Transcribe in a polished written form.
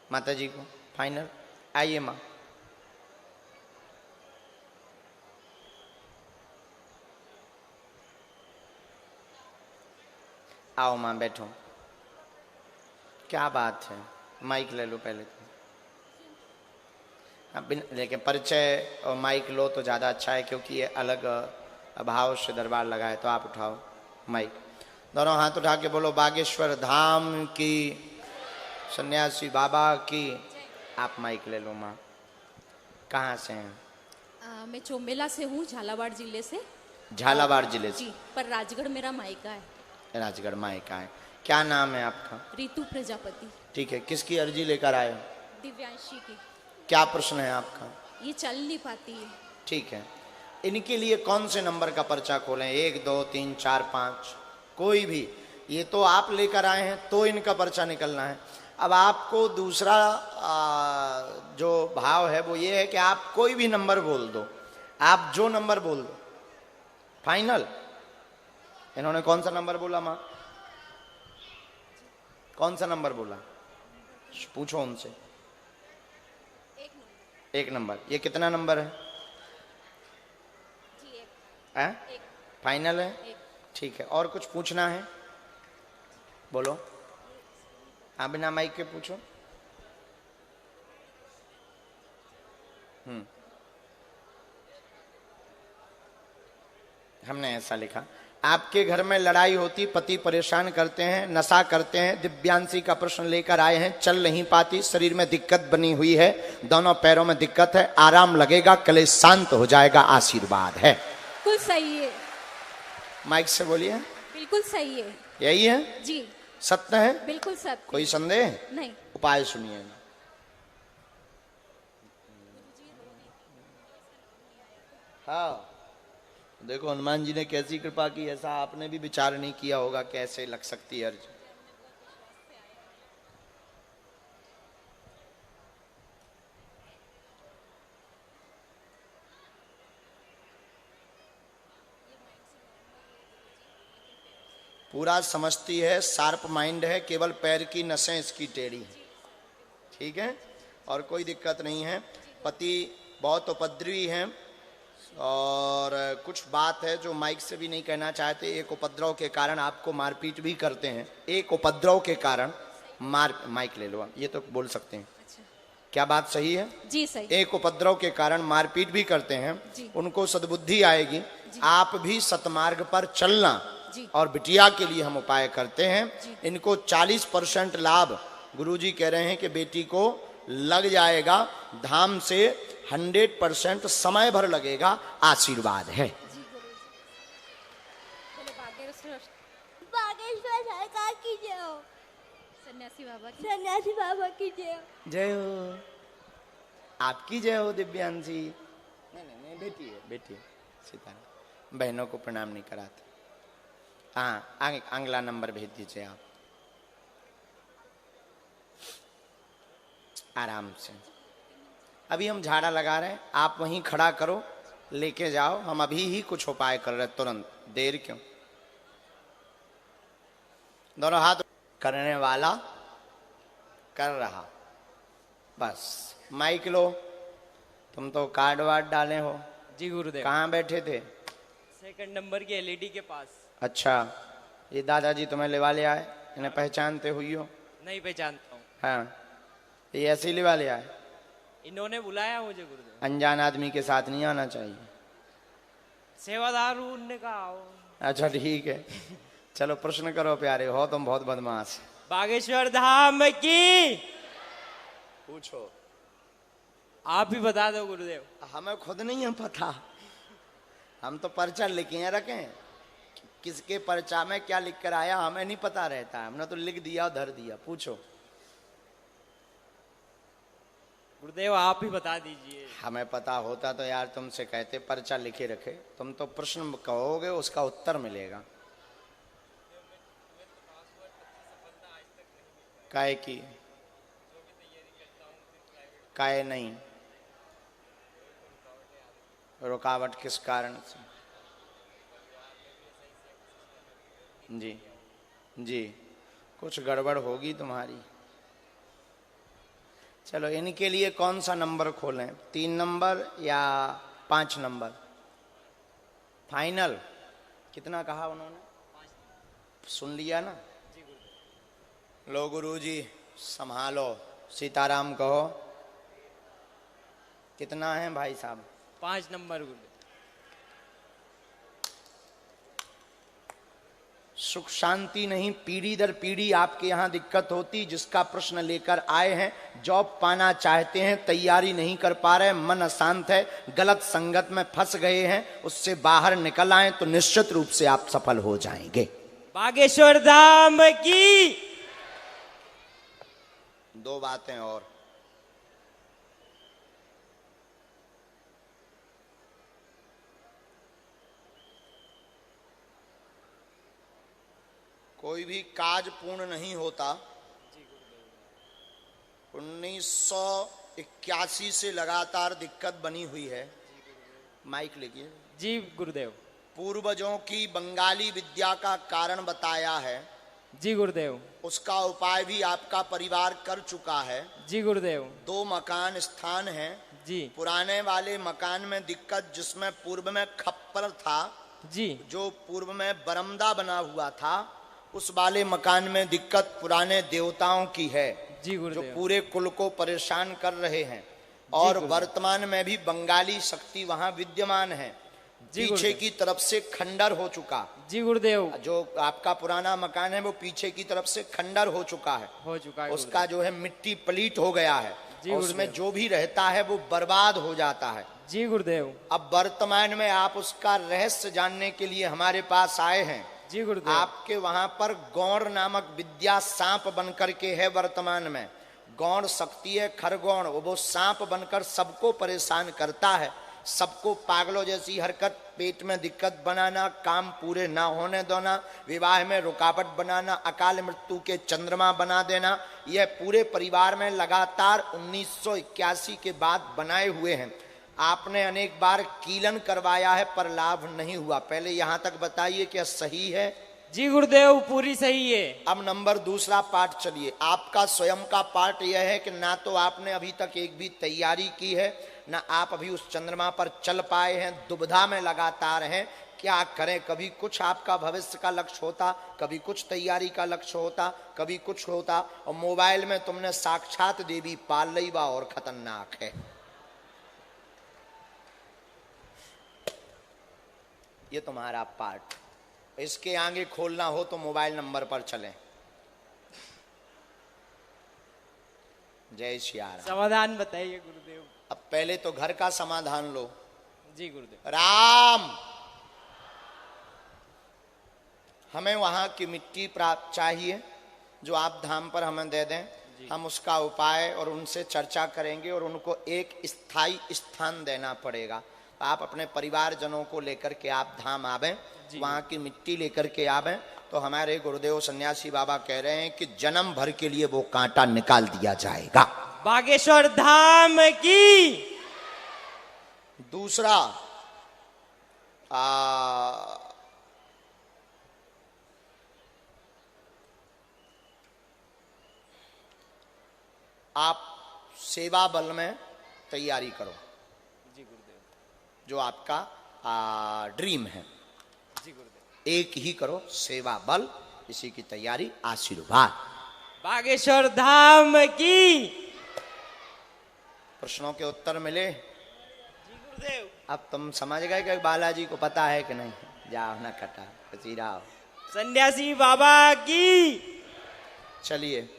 माता जी को फाइनल। आइए माँ। आओ माँ बैठो। क्या बात है, माइक ले लो पहले तो। लेकिन परिचय और माइक लो तो ज़्यादा अच्छा है, क्योंकि ये अलग भाव से दरबार लगा है। तो आप उठाओ माइक, दोनों हाथ उठा के बोलो बागेश्वर धाम की, सन्यासी बाबा की। आप माइक ले लो माँ। कहाँ से हैं? मैं चोमेला से हूँ, झालावाड़ जिले से। झालावाड़ जिले से? जी, पर राजगढ़ मेरा मायका है। राजगढ़ मायका है। क्या नाम है आपका? रितु प्रजापति। ठीक है, किसकी अर्जी लेकर आए हो? दिव्यांशी की। क्या प्रश्न है आपका? ये चल नहीं पाती है। ठीक है, इनके लिए कौन से नंबर का पर्चा खोलें? 1 2 3 4 5, कोई भी। ये तो आप लेकर आए हैं तो इनका पर्चा निकलना है। अब आपको दूसरा जो भाव है वो ये है कि आप कोई भी नंबर बोल दो, आप जो नंबर बोल दो फाइनल। इन्होंने कौन सा नंबर बोला माँ? कौन सा नंबर बोला? पूछो उनसे। एक नंबर। ये कितना नंबर है? फाइनल है? ठीक है, और कुछ पूछना है? बोलो। हाँ, बिना माइक के पूछो। हमने ऐसा लिखा, आपके घर में लड़ाई होती, पति परेशान करते हैं, नशा करते हैं, दिव्यांशी का प्रश्न लेकर आए हैं, चल नहीं पाती, शरीर में दिक्कत बनी हुई है, दोनों पैरों में दिक्कत है, आराम लगेगा, कलेश शांत हो जाएगा, आशीर्वाद है। बिल्कुल सही है। माइक से बोलिए। बिल्कुल सही है। यही है जी, सत्य है? बिल्कुल सत्य। कोई संदेह नहीं। उपाय सुनिए। हाँ, देखो हनुमान जी ने कैसी कृपा की, ऐसा आपने भी विचार नहीं किया होगा कैसे लग सकती है अर्ज। पूरा समझती है, शार्प माइंड है, केवल पैर की नसें इसकी टेढ़ी हैं। ठीक है, और कोई दिक्कत नहीं है। पति बहुत उपद्रवी हैं, और कुछ बात है जो माइक से भी नहीं कहना चाहते। एक उपद्रव के कारण आपको मारपीट भी करते हैं, एक उपद्रव के कारण माइक ले लो, ये तो बोल सकते हैं। अच्छा। क्या बात सही है? जी सही। एक उपद्रव के कारण मारपीट भी करते हैं, उनको सद्बुद्धि आएगी। आप भी सतमार्ग पर चलना, और बिटिया के लिए हम उपाय करते हैं। इनको 40% लाभ गुरुजी कह रहे हैं कि बेटी को लग जाएगा, धाम से 100% समय भर लगेगा, आशीर्वाद है। बागेश्वर सरकार की जय हो। सन्यासी बाबा की। सन्यासी बाबा की जय हो। जय हो। आपकी जय हो दिव्यांशी। नहीं, बेटी है, बेटी है। सीता बहनों को प्रणाम नहीं कराते। हाँ, अगला नंबर भेज दीजिए आप, आराम से। अभी हम झाड़ा लगा रहे हैं, आप वहीं खड़ा करो, लेके जाओ, हम अभी ही कुछ उपाय कर रहे हैं, तुरंत, देर क्यों। दोनों हाथ करने वाला कर रहा, बस। माइक लो, तुम तो कार्ड वार्ड डाले हो। जी गुरुदेव। कहाँ बैठे थे? सेकंड नंबर की एलईडी के पास। अच्छा, ये दादाजी तुम्हें लेवा ले आए, इन्हें पहचानते हुई हो? नहीं पहचानता हूँ। हाँ, ये ऐसे ही लेवा ले आए? इन्होंने बुलाया मुझे गुरुदेव। अनजान आदमी के साथ नहीं आना चाहिए। सेवादार हूँ, उनने कहा आओ। अच्छा ठीक है, चलो प्रश्न करो प्यारे, हो तुम बहुत बदमाश। बागेश्वर धाम की पूछो। आप ही बता दो गुरुदेव। हमें खुद नहीं है पता, हम तो पर्चा लिखे रखे, किसके पर्चा में क्या लिख कर आया हमें नहीं पता रहता, हमने तो लिख दिया और धर दिया। पूछो। गुरुदेव आप ही बता दीजिए। हमें पता होता तो यार तुमसे कहते, पर्चा लिखे रखे, तुम तो प्रश्न कहोगे उसका उत्तर मिलेगा। काहे की? काहे नहीं? रुकावट किस कारण से? जी जी, कुछ गड़बड़ होगी तुम्हारी। चलो इनके लिए कौन सा नंबर खोलें, 3 नंबर या 5 नंबर? फाइनल कितना कहा उन्होंने? सुन लिया ना? लो गुरुजी संभालो, सीताराम कहो। कितना है भाई साहब? 5 नंबर गुरुदेव। सुख शांति नहीं, पीढ़ी दर पीढ़ी आपके यहाँ दिक्कत होती। जिसका प्रश्न लेकर आए हैं, जॉब पाना चाहते हैं, तैयारी नहीं कर पा रहे, मन अशांत है, गलत संगत में फंस गए हैं, उससे बाहर निकल आए तो निश्चित रूप से आप सफल हो जाएंगे। बागेश्वर धाम की 2 बातें और। कोई भी काज पूर्ण नहीं होता। 1981 से लगातार दिक्कत बनी हुई है। माइक लेकिए जी गुरुदेव। पूर्वजों की बंगाली विद्या का कारण बताया है। जी गुरुदेव। उसका उपाय भी आपका परिवार कर चुका है। जी गुरुदेव। 2 मकान स्थान हैं। जी। पुराने वाले मकान में दिक्कत, जिसमें पूर्व में खप्पर था, जी, जो पूर्व में बरमदा बना हुआ था, उस वाले मकान में दिक्कत पुराने देवताओं की है। जी गुरुदेव। जो पूरे कुल को परेशान कर रहे हैं। और वर्तमान में भी बंगाली शक्ति वहां विद्यमान है। पीछे की तरफ से खंडर हो चुका। जी गुरुदेव। जो आपका पुराना मकान है वो पीछे की तरफ से खंडर हो चुका है। उसका जो है मिट्टी पलीट हो गया है। उसमें जो भी रहता है वो बर्बाद हो जाता है। जी गुरुदेव। अब वर्तमान में आप उसका रहस्य जानने के लिए हमारे पास आए हैं। जी गुरुदेव। आपके वहां पर गौड़ नामक विद्या सांप बनकर के है वर्तमान में। गौड़ शक्ति है, खरगौड़, वो सांप बनकर सबको परेशान करता है। सबको पागलों जैसी हरकत, पेट में दिक्कत बनाना, काम पूरे ना होने देना, विवाह में रुकावट बनाना, अकाल मृत्यु के चंद्रमा बना देना, यह पूरे परिवार में लगातार 1981 के बाद बनाए हुए हैं। आपने अनेक बार कीलन करवाया है पर लाभ नहीं हुआ। पहले यहां तक बताइए क्या सही है? जी गुरुदेव, पूरी सही है। अब नंबर 2 पार्ट चलिए। आपका स्वयं का पार्ट यह है कि ना तो आपने अभी तक एक भी तैयारी की है, ना आप अभी उस चंद्रमा पर चल पाए हैं, दुविधा में लगातार हैं। क्या करें? कभी कुछ आपका भविष्य का लक्ष्य होता, कभी कुछ तैयारी का लक्ष्य होता, कभी कुछ होता, और मोबाइल में तुमने साक्षात देवी पाल ली बा और खतरनाक है। ये तुम्हारा पार्ट। इसके आगे खोलना हो तो मोबाइल नंबर पर चलें। जय श्री राम। समाधान बताइए गुरुदेव। अब पहले तो घर का समाधान लो। जी गुरुदेव। राम, हमें वहां की मिट्टी प्राप्त चाहिए जो आप धाम पर हमें दे दें। हम उसका उपाय और उनसे चर्चा करेंगे और उनको एक स्थायी स्थान देना पड़ेगा। आप अपने परिवारजनों को लेकर के आप धाम आवें, वहां की मिट्टी लेकर के आवें, तो हमारे गुरुदेव सन्यासी बाबा कह रहे हैं कि जन्म भर के लिए वो कांटा निकाल दिया जाएगा। बागेश्वर धाम की। दूसरा, आप सेवा बल में तैयारी करो। जी गुरुदेव। जो आपका ड्रीम है, जी गुरुदेव, एक ही करो, सेवा बल, इसी की तैयारी। आशीर्वाद। बागेश्वर धाम की। प्रश्नों के उत्तर मिले? जी गुरुदेव। अब तुम समझ गए कि बालाजी को पता है कि नहीं? जाओ ना कटा, कचीरा। सन्यासी बाबा की। चलिए